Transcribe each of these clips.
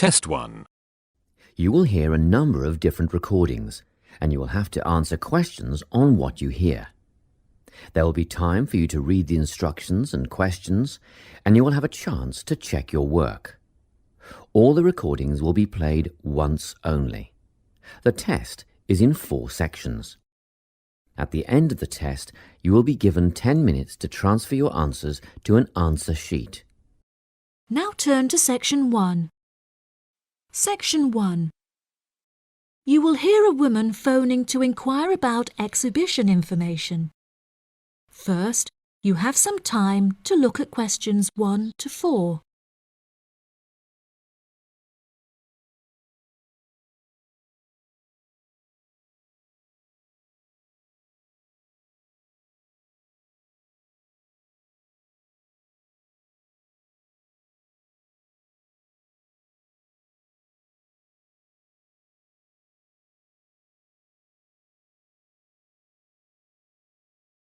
Test 1. You will hear a number of different recordings, and you will have to answer questions on what you hear. There will be time for you to read the instructions and questions, and you will have a chance to check your work. All the recordings will be played once only. The test is in 4 sections. At the end of the test, you will be given 10 minutes to transfer your answers to an answer sheet. Now turn to Section 1. Section 1. You will hear a woman phoning to inquire about exhibition information. First, you have some time to look at questions 1 to 4.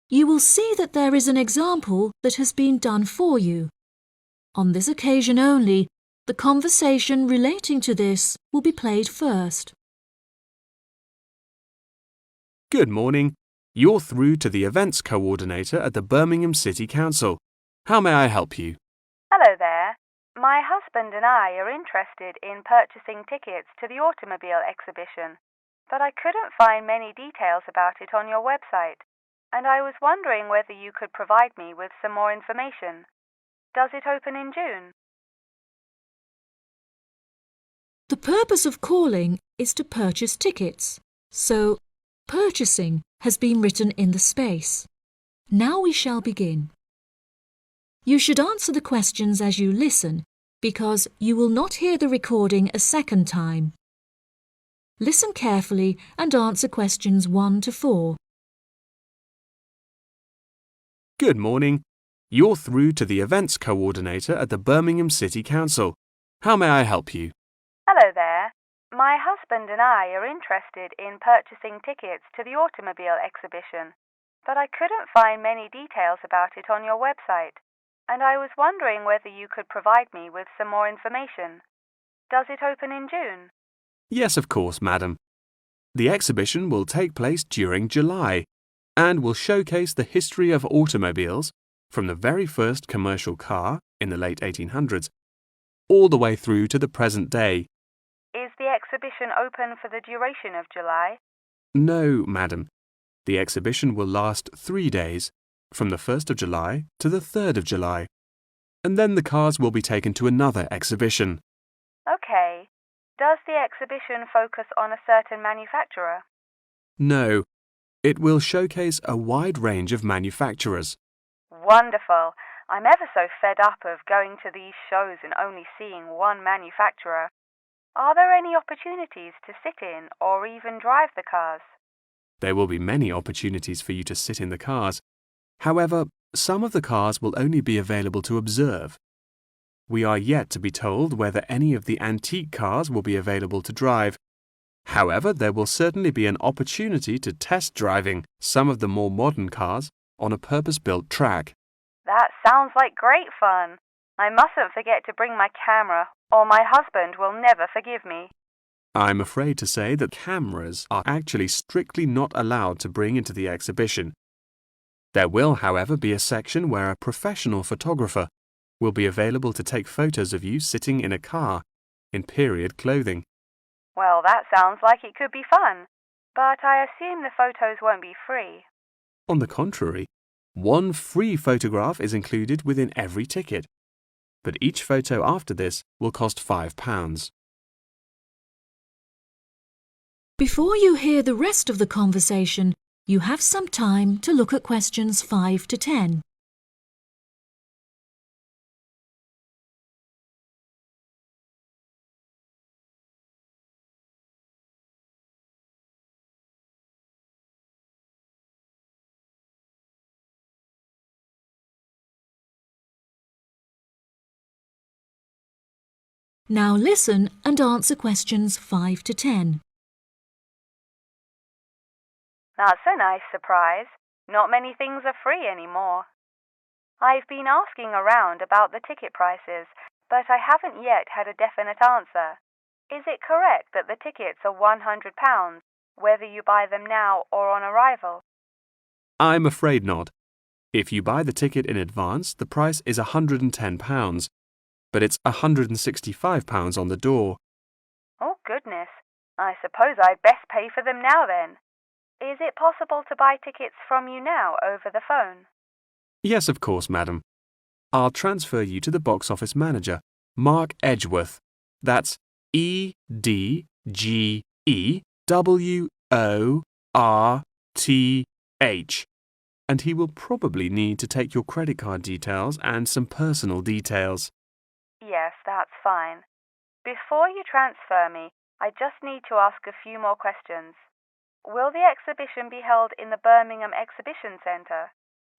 You will see that there is an example that has been done for you. On this occasion only, the conversation relating to this will be played first. Good morning. You're through to the events coordinator at the Birmingham City Council. How may I help you? Hello there. My husband and I are interested in purchasing tickets to the automobile exhibition, but I couldn't find many details about it on your website, and I was wondering whether you could provide me with some more information. Does it open in June? The purpose of calling is to purchase tickets, so purchasing has been written in the space. Now we shall begin. You should answer the questions as you listen, because you will not hear the recording a second time. Listen carefully and answer questions 1 to 4. Good morning. You're through to the events coordinator at the Birmingham City Council. How may I help you? Hello there. My husband and I are interested in purchasing tickets to the automobile exhibition, but I couldn't find many details about it on your website, and I was wondering whether you could provide me with some more information. Does it open in June? Yes, of course, madam. The exhibition will take place during July and will showcase the history of automobiles from the very first commercial car in the late 1800s all the way through to the present day. Is the exhibition open for the duration of July? No, madam. The exhibition will last 3 days, from the 1st of July to the 3rd of July, and then the cars will be taken to another exhibition. Okay. Does the exhibition focus on a certain manufacturer? No, it will showcase a wide range of manufacturers. Wonderful. I'm ever so fed up of going to these shows and only seeing one manufacturer. Are there any opportunities to sit in or even drive the cars? There will be many opportunities for you to sit in the cars. However, some of the cars will only be available to observe. We are yet to be told whether any of the antique cars will be available to drive. However, there will certainly be an opportunity to test driving some of the more modern cars on a purpose-built track. That sounds like great fun. I mustn't forget to bring my camera, or my husband will never forgive me. I'm afraid to say that cameras are actually strictly not allowed to bring into the exhibition. There will, however, be a section where a professional photographer will be available to take photos of you sitting in a car in period clothing. Well, that sounds like it could be fun, but I assume the photos won't be free. On the contrary, one free photograph is included within every ticket, but each photo after this will cost £5. Before you hear the rest of the conversation, you have some time to look at questions 5 to 10. Now listen and answer questions 5 to 10. That's a nice surprise. Not many things are free anymore. I've been asking around about the ticket prices, but I haven't yet had a definite answer. Is it correct that the tickets are £100, whether you buy them now or on arrival? I'm afraid not. If you buy the ticket in advance, the price is £110, but it's £165 on the door. Oh, goodness. I suppose I'd best pay for them now then. Is it possible to buy tickets from you now over the phone? Yes, of course, madam. I'll transfer you to the box office manager, Mark Edgeworth. That's EDGEWORTH. And he will probably need to take your credit card details and some personal details. Yes, that's fine. Before you transfer me, I just need to ask a few more questions. Will the exhibition be held in the Birmingham Exhibition Centre?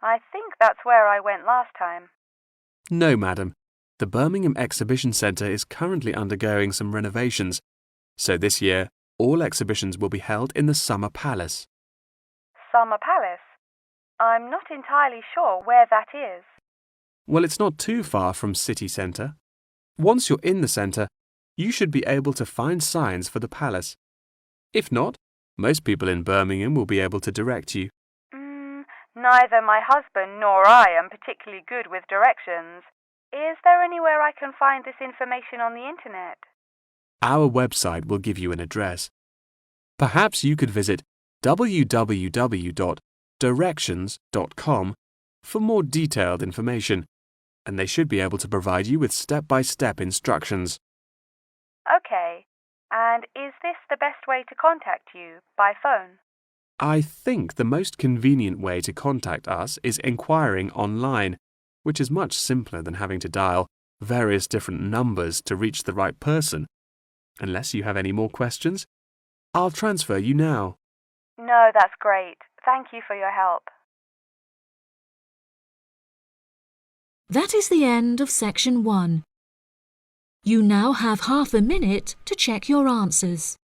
I think that's where I went last time. No, madam. The Birmingham Exhibition Centre is currently undergoing some renovations, so this year all exhibitions will be held in the Summer Palace. Summer Palace? I'm not entirely sure where that is. Well, it's not too far from City Centre. Once you're in the centre, you should be able to find signs for the palace. If not, most people in Birmingham will be able to direct you. Neither my husband nor I am particularly good with directions. Is there anywhere I can find this information on the internet? Our website will give you an address. Perhaps you could visit www.directions.com for more detailed information, and they should be able to provide you with step-by-step instructions. Okay. And is this the best way to contact you, by phone? I think the most convenient way to contact us is inquiring online, which is much simpler than having to dial various different numbers to reach the right person. Unless you have any more questions, I'll transfer you now. No, that's great. Thank you for your help. That is the end of section 1. You now have half a minute to check your answers.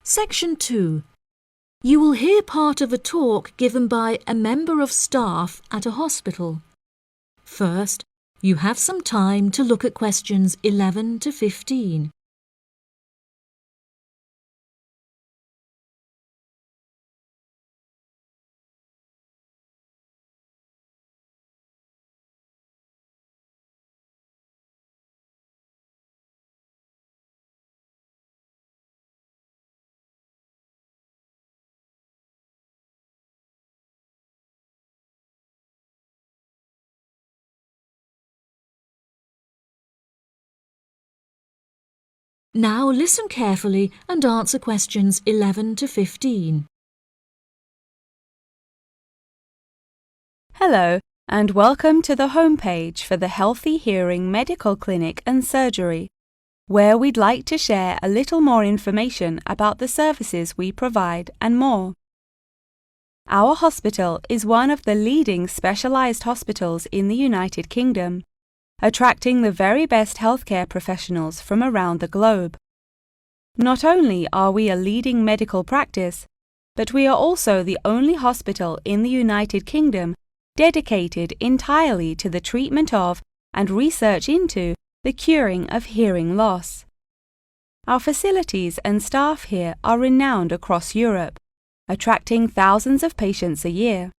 Section 2. You will hear part of a talk given by a member of staff at a hospital. First, you have some time to look at questions 11 to 15. Now listen carefully and answer questions 11 to 15. Hello, and welcome to the homepage for the Healthy Hearing Medical Clinic and Surgery, where we'd like to share a little more information about the services we provide and more. Our hospital is one of the leading specialised hospitals in the United Kingdom, attracting the very best healthcare professionals from around the globe. Not only are we a leading medical practice, but we are also the only hospital in the United Kingdom dedicated entirely to the treatment of and research into the curing of hearing loss. Our facilities and staff here are renowned across Europe, attracting thousands of patients a year.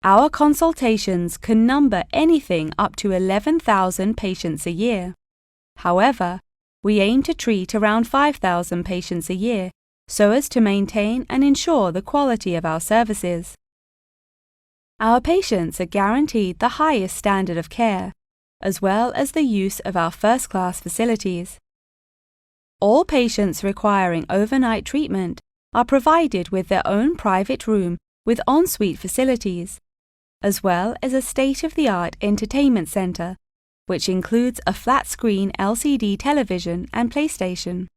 Our consultations can number anything up to 11,000 patients a year. However, we aim to treat around 5,000 patients a year so as to maintain and ensure the quality of our services. Our patients are guaranteed the highest standard of care, as well as the use of our first-class facilities. All patients requiring overnight treatment are provided with their own private room with ensuite facilities, as well as a state-of-the-art entertainment centre, which includes a flat-screen LCD television and PlayStation.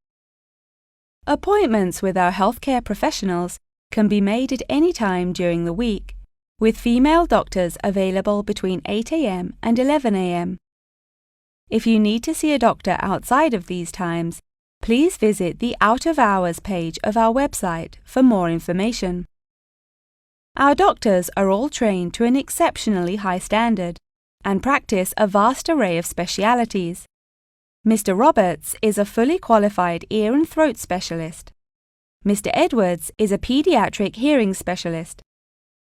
Appointments with our healthcare professionals can be made at any time during the week, with female doctors available between 8 a.m. and 11 a.m. If you need to see a doctor outside of these times, please visit the Out of Hours page of our website for more information. Our doctors are all trained to an exceptionally high standard and practice a vast array of specialities. Mr. Roberts is a fully qualified ear and throat specialist. Mr. Edwards is a pediatric hearing specialist,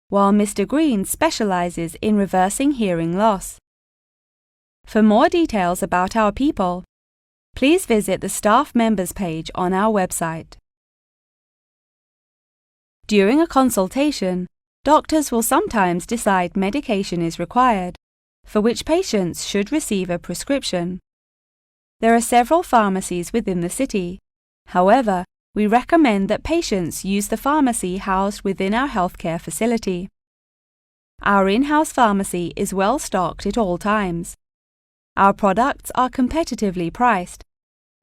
while Mr. Green specializes in reversing hearing loss. For more details about our people, please visit the staff members page on our website. During a consultation, doctors will sometimes decide medication is required, for which patients should receive a prescription. There are several pharmacies within the city. However, we recommend that patients use the pharmacy housed within our healthcare facility. Our in-house pharmacy is well stocked at all times. Our products are competitively priced,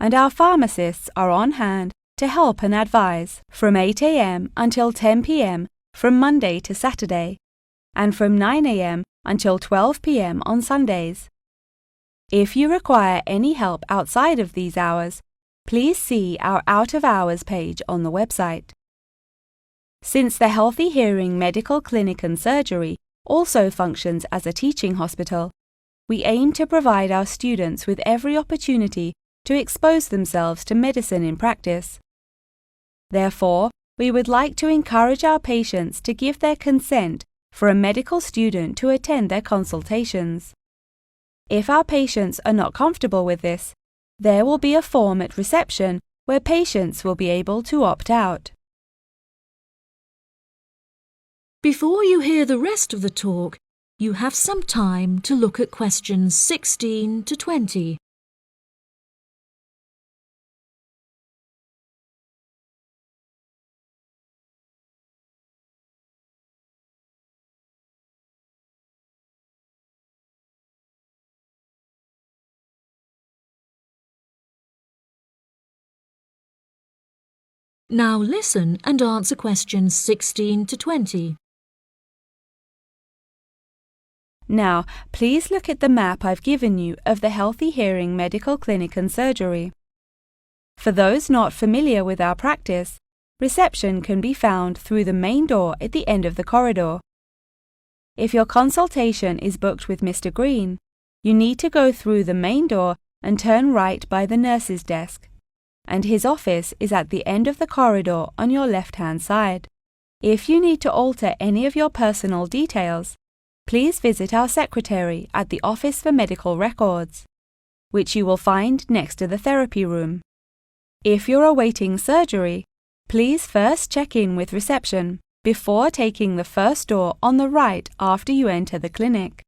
and our pharmacists are on hand to help and advise from 8 a.m. until 10 p.m. from Monday to Saturday, and from 9 a.m. until 12 p.m. on Sundays. If you require any help outside of these hours, please see our Out of Hours page on the website. Since the Healthy Hearing Medical Clinic and Surgery also functions as a teaching hospital, we aim to provide our students with every opportunity to expose themselves to medicine in practice. Therefore, we would like to encourage our patients to give their consent for a medical student to attend their consultations. If our patients are not comfortable with this, there will be a form at reception where patients will be able to opt out. Before you hear the rest of the talk, you have some time to look at questions 16 to 20. Now listen and answer questions 16 to 20. Now, please look at the map I've given you of the Healthy Hearing Medical Clinic and Surgery. For those not familiar with our practice, reception can be found through the main door at the end of the corridor. If your consultation is booked with Mr. Green, you need to go through the main door and turn right by the nurse's desk, and his office is at the end of the corridor on your left-hand side. If you need to alter any of your personal details, please visit our secretary at the Office for Medical Records, which you will find next to the therapy room. If you're awaiting surgery, please first check in with reception before taking the first door on the right after you enter the clinic.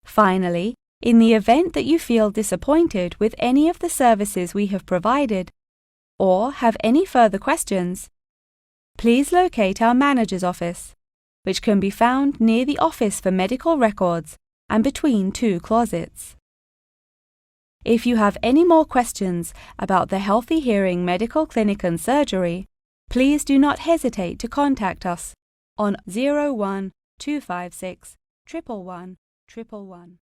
Finally, in the event that you feel disappointed with any of the services we have provided, or have any further questions, please locate our manager's office, which can be found near the Office for Medical Records and between two closets. If you have any more questions about the Healthy Hearing Medical Clinic and Surgery, please do not hesitate to contact us on 01 256 111 111.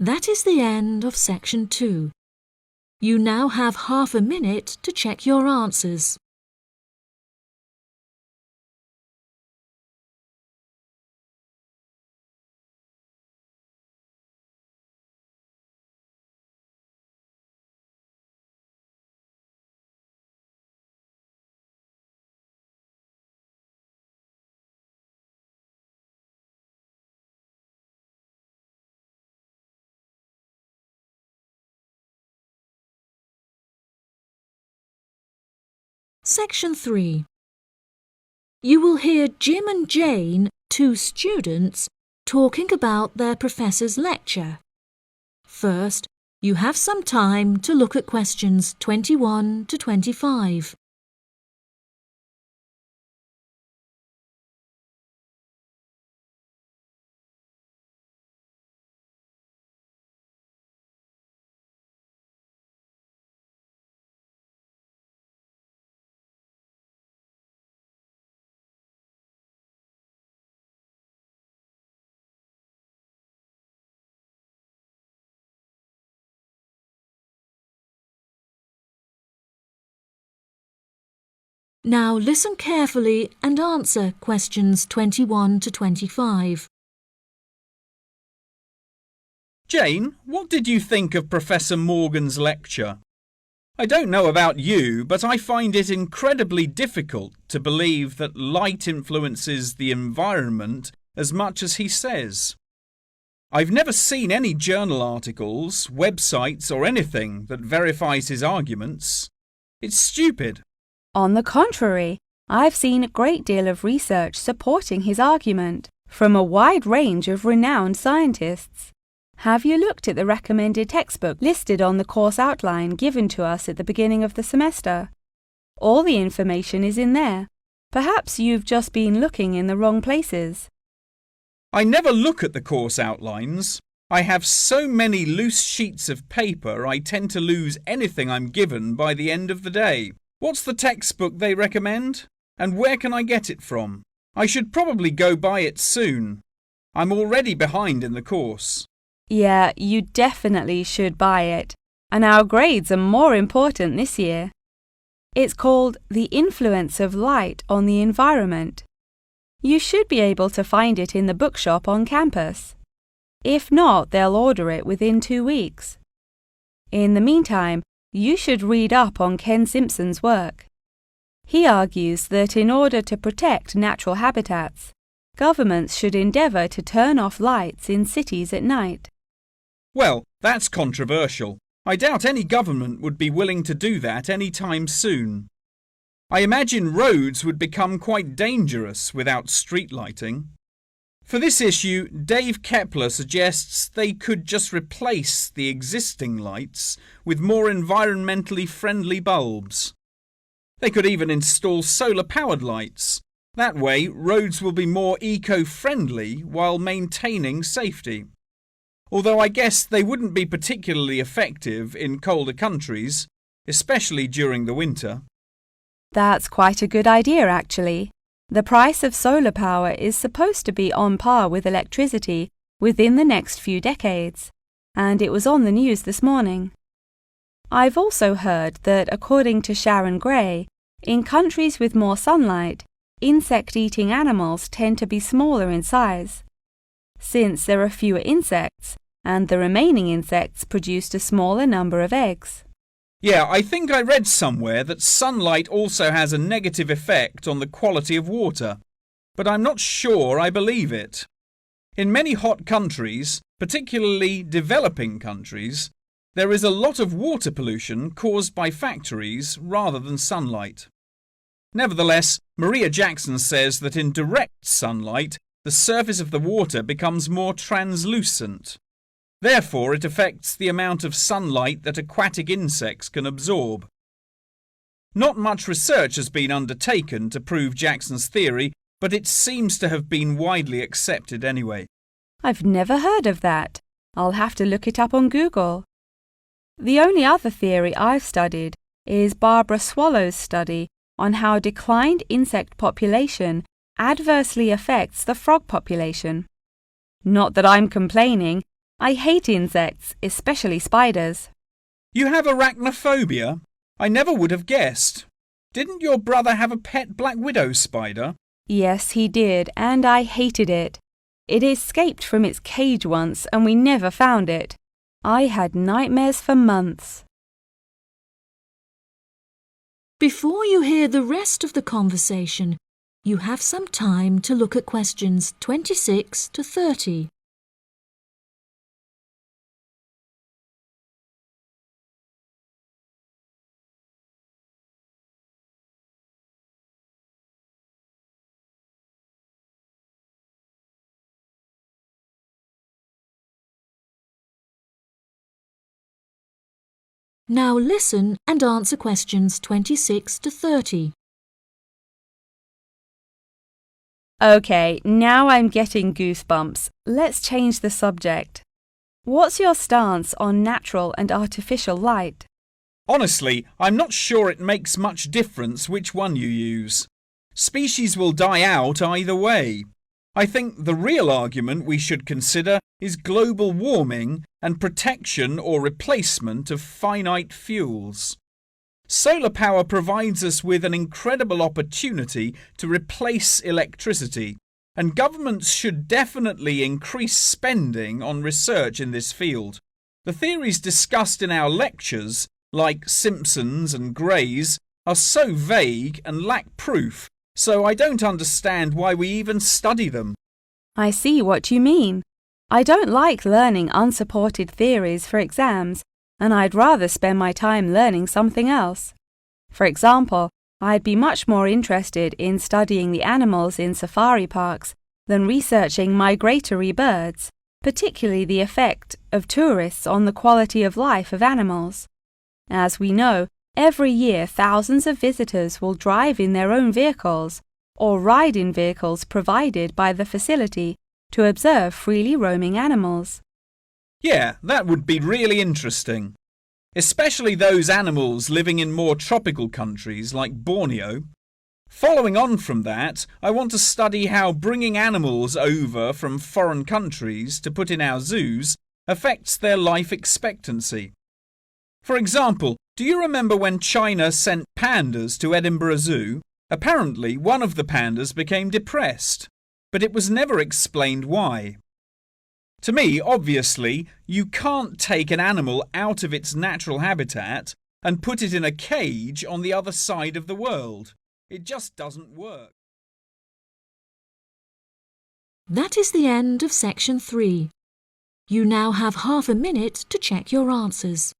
That is the end of section 2. You now have half a minute to check your answers. Section 3. You will hear Jim and Jane, two students, talking about their professor's lecture. First, you have some time to look at questions 21 to 25. Now listen carefully and answer questions 21 to 25. Jane, what did you think of Professor Morgan's lecture? I don't know about you, but I find it incredibly difficult to believe that light influences the environment as much as he says. I've never seen any journal articles, websites or anything that verifies his arguments. It's stupid. On the contrary, I've seen a great deal of research supporting his argument from a wide range of renowned scientists. Have you looked at the recommended textbook listed on the course outline given to us at the beginning of the semester? All the information is in there. Perhaps you've just been looking in the wrong places. I never look at the course outlines. I have so many loose sheets of paper I tend to lose anything I'm given by the end of the day. What's the textbook they recommend? And where can I get it from? I should probably go buy it soon. I'm already behind in the course. Yeah, you definitely should buy it, and our grades are more important this year. It's called The Influence of Light on the Environment. You should be able to find it in the bookshop on campus. If not, they'll order it within 2 weeks. In the meantime, you should read up on Ken Simpson's work. He argues that in order to protect natural habitats, governments should endeavour to turn off lights in cities at night. Well, that's controversial. I doubt any government would be willing to do that any time soon. I imagine roads would become quite dangerous without street lighting. For this issue, Dave Kepler suggests they could just replace the existing lights with more environmentally friendly bulbs. They could even install solar-powered lights. That way, roads will be more eco-friendly while maintaining safety. Although I guess they wouldn't be particularly effective in colder countries, especially during the winter. That's quite a good idea, actually. The price of solar power is supposed to be on par with electricity within the next few decades, and it was on the news this morning. I've also heard that, according to Sharon Gray, in countries with more sunlight, insect-eating animals tend to be smaller in size. Since there are fewer insects, and the remaining insects produced a smaller number of eggs. Yeah, I think I read somewhere that sunlight also has a negative effect on the quality of water, but I'm not sure I believe it. In many hot countries, particularly developing countries, there is a lot of water pollution caused by factories rather than sunlight. Nevertheless, Maria Jackson says that in direct sunlight, the surface of the water becomes more translucent. Therefore, it affects the amount of sunlight that aquatic insects can absorb. Not much research has been undertaken to prove Jackson's theory, but it seems to have been widely accepted anyway. I've never heard of that. I'll have to look it up on Google. The only other theory I've studied is Barbara Swallow's study on how declined insect population adversely affects the frog population. Not that I'm complaining. I hate insects, especially spiders. You have arachnophobia? I never would have guessed. Didn't your brother have a pet black widow spider? Yes, he did, and I hated it. It escaped from its cage once, and we never found it. I had nightmares for months. Before you hear the rest of the conversation, you have some time to look at questions 26 to 30. Now listen and answer questions 26 to 30. Okay, now I'm getting goosebumps. Let's change the subject. What's your stance on natural and artificial light? Honestly, I'm not sure it makes much difference which one you use. Species will die out either way. I think the real argument we should consider is global warming and protection or replacement of finite fuels. Solar power provides us with an incredible opportunity to replace electricity, and governments should definitely increase spending on research in this field. The theories discussed in our lectures, like Simpson's and Gray's, are so vague and lack proof, so I don't understand why we even study them. I see what you mean. I don't like learning unsupported theories for exams, and I'd rather spend my time learning something else. For example, I'd be much more interested in studying the animals in safari parks than researching migratory birds, particularly the effect of tourists on the quality of life of animals. As we know, every year thousands of visitors will drive in their own vehicles or ride in vehicles provided by the facility to observe freely roaming animals. Yeah, that would be really interesting. Especially those animals living in more tropical countries like Borneo. Following on from that, I want to study how bringing animals over from foreign countries to put in our zoos affects their life expectancy. For example, do you remember when China sent pandas to Edinburgh Zoo? Apparently, one of the pandas became depressed, but it was never explained why. To me, obviously, you can't take an animal out of its natural habitat and put it in a cage on the other side of the world. It just doesn't work. That is the end of section 3. You now have half a minute to check your answers.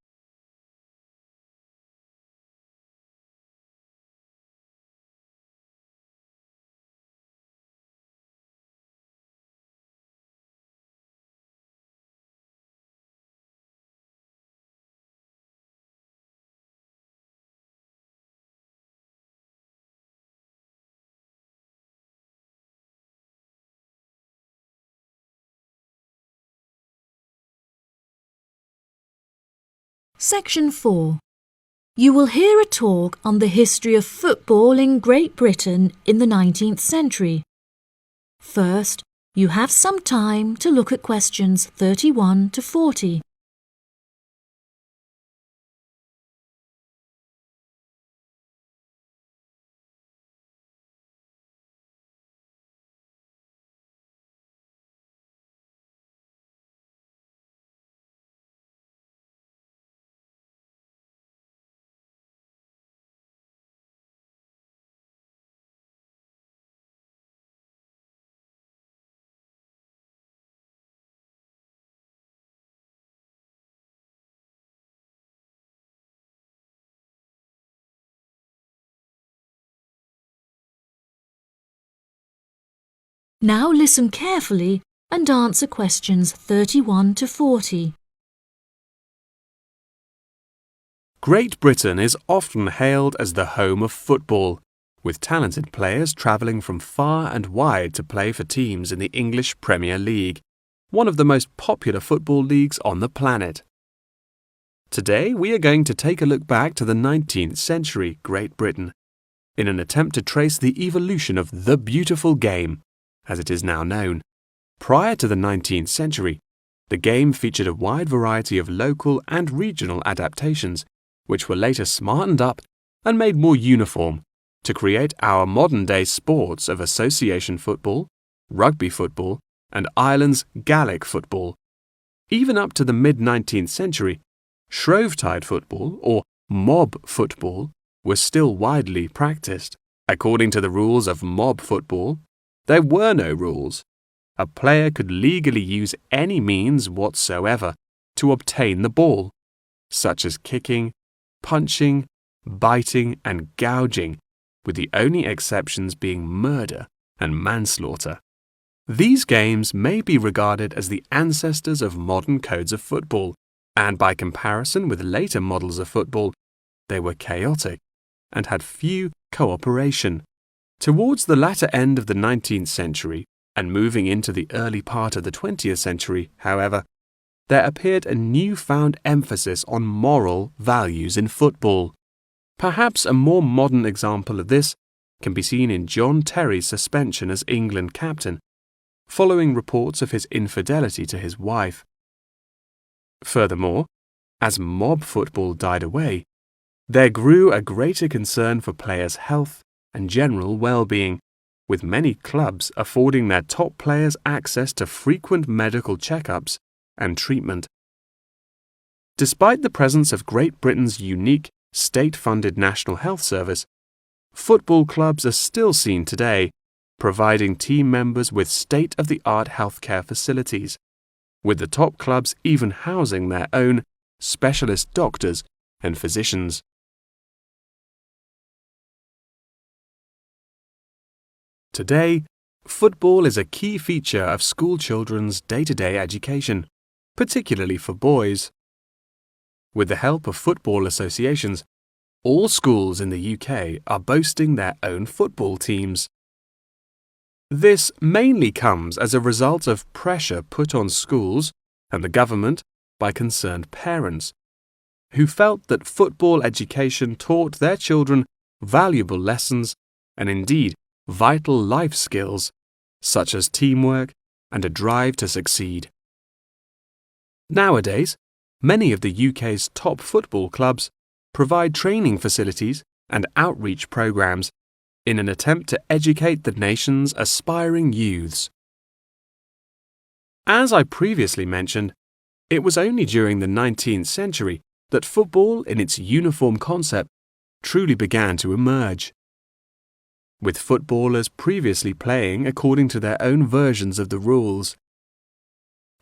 Section 4. You will hear a talk on the history of football in Great Britain in the 19th century. First, you have some time to look at questions 31 to 40. Now listen carefully and answer questions 31 to 40. Great Britain is often hailed as the home of football, with talented players travelling from far and wide to play for teams in the English Premier League, one of the most popular football leagues on the planet. Today we are going to take a look back to the 19th century Great Britain, in an attempt to trace the evolution of the beautiful game, as it is now known. Prior to the 19th century, the game featured a wide variety of local and regional adaptations, which were later smartened up and made more uniform to create our modern-day sports of association football, rugby football, and Ireland's Gaelic football. Even up to the mid-19th century, Shrovetide football, or mob football, was still widely practiced. According to the rules of mob football, there were no rules. A player could legally use any means whatsoever to obtain the ball, such as kicking, punching, biting, and gouging, with the only exceptions being murder and manslaughter. These games may be regarded as the ancestors of modern codes of football, and by comparison with later models of football, they were chaotic and had few cooperation. Towards the latter end of the 19th century and moving into the early part of the 20th century, however, there appeared a newfound emphasis on moral values in football. Perhaps a more modern example of this can be seen in John Terry's suspension as England captain, following reports of his infidelity to his wife. Furthermore, as mob football died away, there grew a greater concern for players' health and general well-being, with many clubs affording their top players access to frequent medical checkups and treatment. Despite the presence of Great Britain's unique state-funded National Health Service, football clubs are still seen today providing team members with state-of-the-art healthcare facilities, with the top clubs even housing their own specialist doctors and physicians. Today, football is a key feature of school children's day-to-day education, particularly for boys. With the help of football associations, all schools in the UK are boasting their own football teams. This mainly comes as a result of pressure put on schools and the government by concerned parents, who felt that football education taught their children valuable lessons and indeed vital life skills, such as teamwork and a drive to succeed. Nowadays, many of the UK's top football clubs provide training facilities and outreach programs in an attempt to educate the nation's aspiring youths. As I previously mentioned, it was only during the 19th century that football in its uniform concept truly began to emerge, with footballers previously playing according to their own versions of the rules.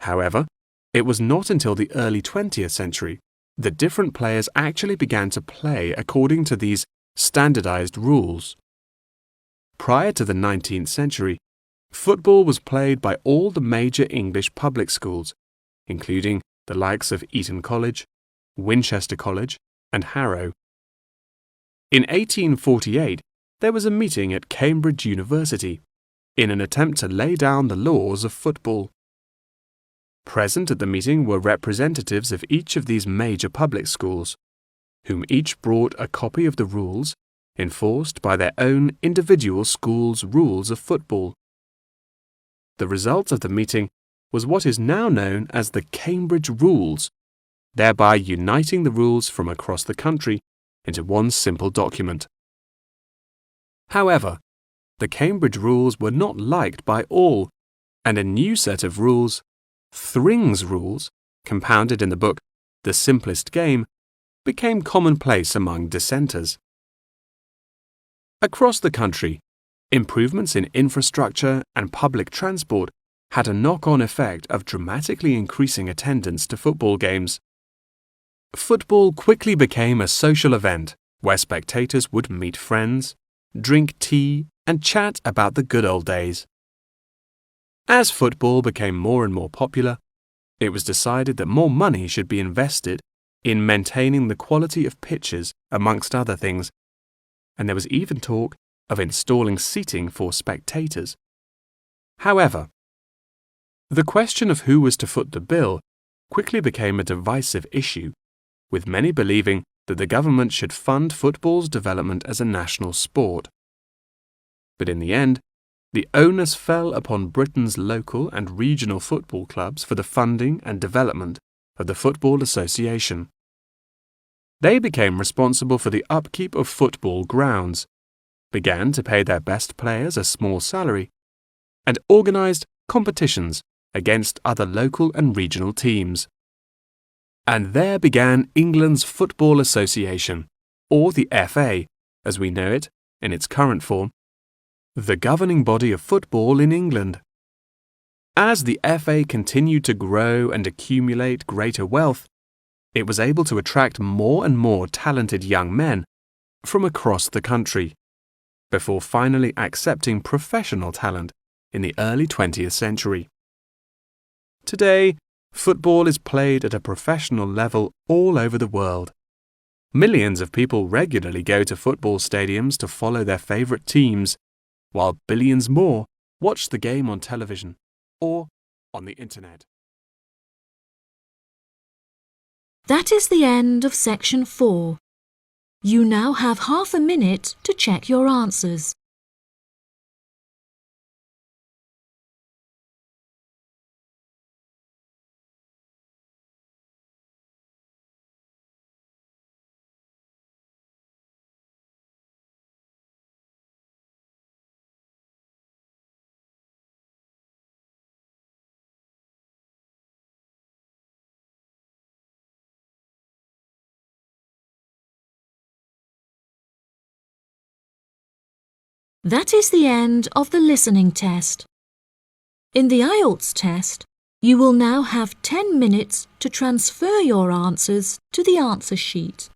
However, it was not until the early 20th century that different players actually began to play according to these standardized rules. Prior to the 19th century, football was played by all the major English public schools, including the likes of Eton College, Winchester College, and Harrow. In 1848, there was a meeting at Cambridge University in an attempt to lay down the laws of football. Present at the meeting were representatives of each of these major public schools, whom each brought a copy of the rules enforced by their own individual school's rules of football. The result of the meeting was what is now known as the Cambridge Rules, thereby uniting the rules from across the country into one simple document. However, the Cambridge Rules were not liked by all, and a new set of rules, Thring's Rules, compounded in the book The Simplest Game, became commonplace among dissenters. Across the country, improvements in infrastructure and public transport had a knock-on effect of dramatically increasing attendance to football games. Football quickly became a social event where spectators would meet friends, drink tea, and chat about the good old days. As football became more and more popular, it was decided that more money should be invested in maintaining the quality of pitches, amongst other things, and there was even talk of installing seating for spectators. However, the question of who was to foot the bill quickly became a divisive issue, with many believing that the government should fund football's development as a national sport. But in the end, the onus fell upon Britain's local and regional football clubs for the funding and development of the Football Association. They became responsible for the upkeep of football grounds, began to pay their best players a small salary, and organised competitions against other local and regional teams. And there began England's Football Association, or the FA, as we know it in its current form, the governing body of football in England. As the FA continued to grow and accumulate greater wealth, it was able to attract more and more talented young men from across the country, before finally accepting professional talent in the early 20th century. Today, football is played at a professional level all over the world. Millions of people regularly go to football stadiums to follow their favourite teams, while billions more watch the game on television or on the internet. That is the end of section 4. You now have half a minute to check your answers. That is the end of the listening test. In the IELTS test, you will now have 10 minutes to transfer your answers to the answer sheet.